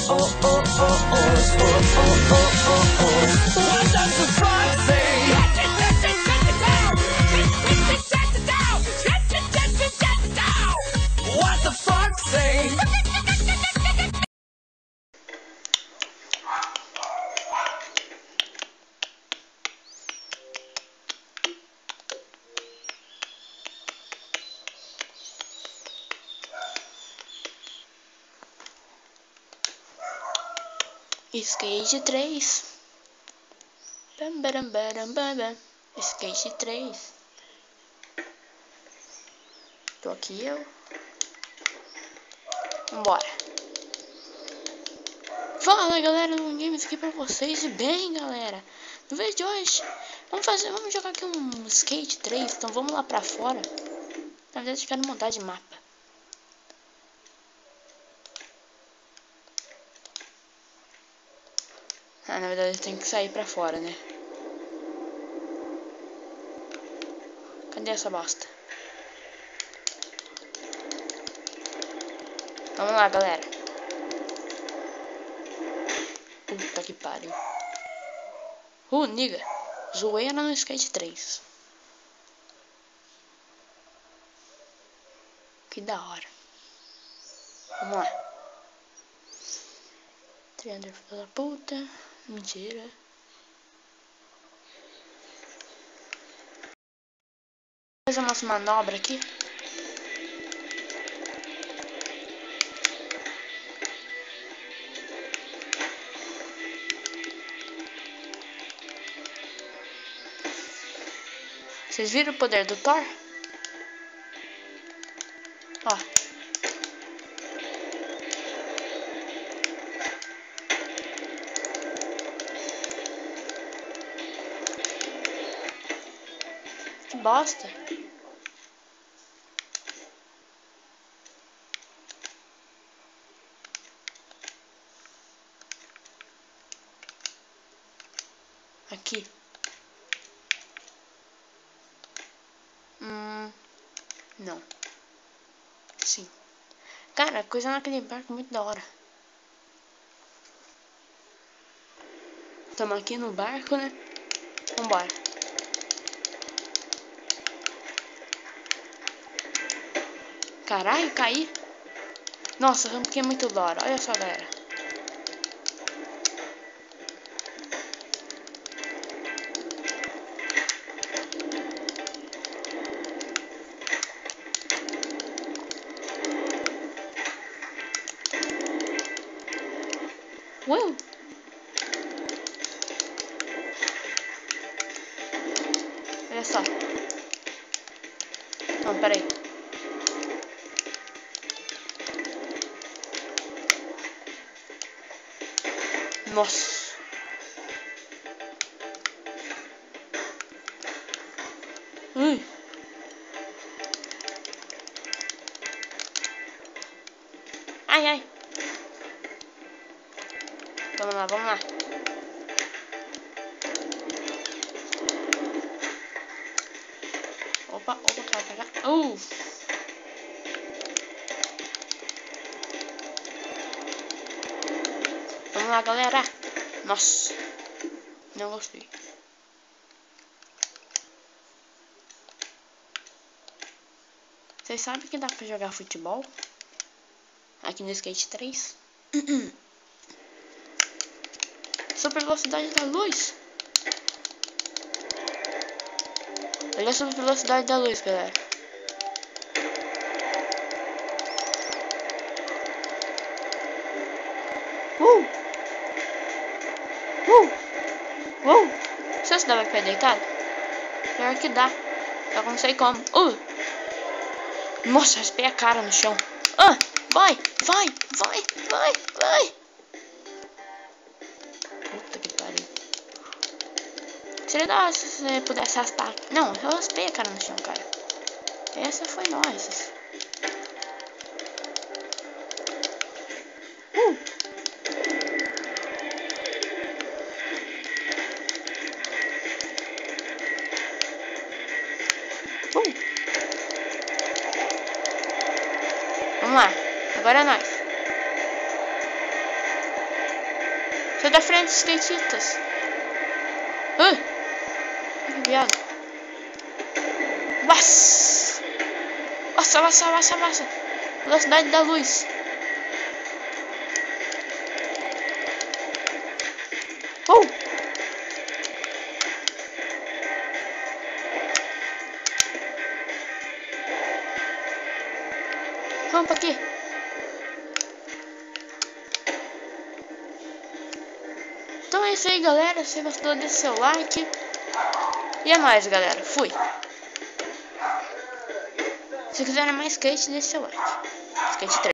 What does the frog say? What the frog say? Skate 3. Bam, bam, bam, bam, bam. Skate 3. Tô aqui eu. Vambora. Fala galera do Games aqui pra vocês. E bem galera, no vídeo de hoje vamos jogar aqui um Skate 3. Então vamos lá pra fora. Na verdade eu quero montar de mapa. Na verdade tem que sair pra fora, né? Cadê essa bosta? Vamos lá, galera. Puta que pariu. Niga. Zoeira no Skate 3. Que da hora. Vamos lá. Triângulo da puta. Mentira. Vou fazer umas manobras aqui. Vocês viram o poder do Thor? Ó. Que bosta. Aqui. Não. Sim. Cara, coisa naquele barco muito da hora. Tamo aqui no barco, né? Vambora. Caralho, caí. Nossa, porque é muito da hora. Olha só, galera. Uau! Olha só. Não, peraí. Nossa. Ai, ai. Vamos lá, vamos lá. Opa, cara. Vamos lá, galera. Nossa. Não gostei. Vocês sabem que dá pra jogar futebol? Aqui no Skate 3. Super velocidade da luz. Olha a super velocidade da luz, galera. Será que dá pra ficar deitado? Pior que dá. Só que não sei como. Nossa, raspei a cara no chão. Vai. Puta que pariu. Seria da hora se você pudesse raspar. Não, eu raspei a cara no chão, cara. Essa foi nossa. Vamos lá, agora é nós. Sai da frente, skatistas. Viado. Nossa. Velocidade da luz. Rampa aqui. Então é isso aí, galera. Se gostou, deixa seu like. E é nóis, galera. Fui. Se quiserem mais skate, deixa seu like. Skate 3.